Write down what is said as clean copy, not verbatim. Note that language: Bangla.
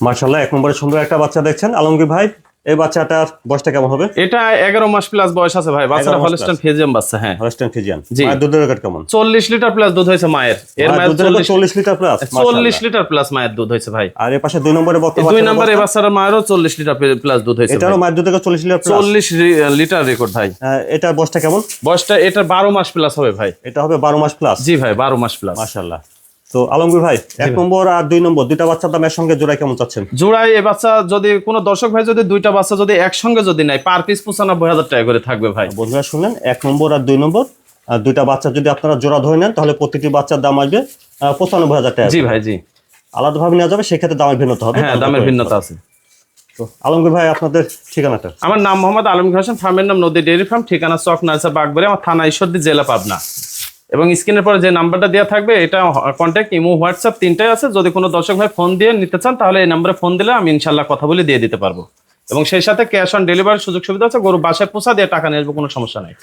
মাশাআল্লাহ, এক নম্বরে সুন্দর একটা বাচ্চা দেখছেন আলমগীর ভাই। এই বাচ্চাটার বয়সটা কেমন হবে? এটা 11 মাস প্লাস বয়স আছে ভাই। বাচ্চাটা হলস্টাইন ফ্রিজিয়ান বাচ্চা। হ্যাঁ, হলস্টাইন ফ্রিজিয়ান। জি। মায়ের দুধের রেকর্ড কেমন? 40 লিটার প্লাস দুধ হয়েছে মায়ের। এর মায়ের 40 লিটার প্লাস। 40 লিটার প্লাস মায়ের দুধ হয়েছে ভাই। আর এর পাশে 2 নম্বরে বর্তমান 2 নম্বরে বাচ্চার মায়েরও 40 লিটার প্লাস দুধ হয়েছে। এটারও মায়ের দুধ থেকে 40 লিটার প্লাস। 40 লিটার রেকর্ড ভাই। এটার বয়সটা কেমন? বয়সটা এটা 12 মাস প্লাস হবে ভাই। এটা হবে 12 মাস প্লাস। জি ভাই, 12 মাস প্লাস। মাশাআল্লাহ। তো আলমগীর ভাই, 1 নম্বর আর 2 নম্বর দুইটা বাচ্চার দাম এর সঙ্গে জোড়ায় কেমন চাচ্ছেন? জোড়ায় এই বাচ্চা যদি কোনো দর্শক ভাই যদি দুইটা বাচ্চা যদি একসঙ্গে যদি নেয়, পার পিস 95,000 টাকা করে থাকবে ভাই। বন্ধুরা শুনলেন, 1 নম্বর আর 2 নম্বর দুইটা বাচ্চা যদি আপনারা জোড়া ধরে নেন তাহলে প্রতিটি বাচ্চার দাম আসবে 95,000 টাকা। জি ভাই, জি। আলাদাভাবে নেওয়া যাবে, সেক্ষেত্রে দামের ভিন্নতা হবে। হ্যাঁ, দামের ভিন্নতা আছে। তো আলমগীর ভাই, আপনাদের ঠিকানাটা? আমার নাম মোহাম্মদ আলমগীর হোসেন, ফার্মের নাম নদী ডেইরি ফার্ম, ঠিকানা চক নার্সা বাগবাড়ি, আমার থানা ঈশ্বরদী, জেলা পাবনা। এবং স্ক্রিনের পরে যে নাম্বারটা দেওয়া থাকবে এটা কন্ট্যাক্ট, ইমো, হোয়াটসঅ্যাপ তিনটাই আছে। যদি কোনো দর্শক ভাই ফোন দিয়ে নিতে চান তাহলে এই নাম্বারে ফোন দিলে আমি ইনশাল্লাহ কথা বলে দিয়ে দিতে পারবো। এবং সেই সাথে ক্যাশ অন ডেলিভারির সুযোগ সুবিধা আছে। গরু বাসায় পৌঁছা দিয়ে টাকা নিয়ে আসবো, কোনো সমস্যা নাই।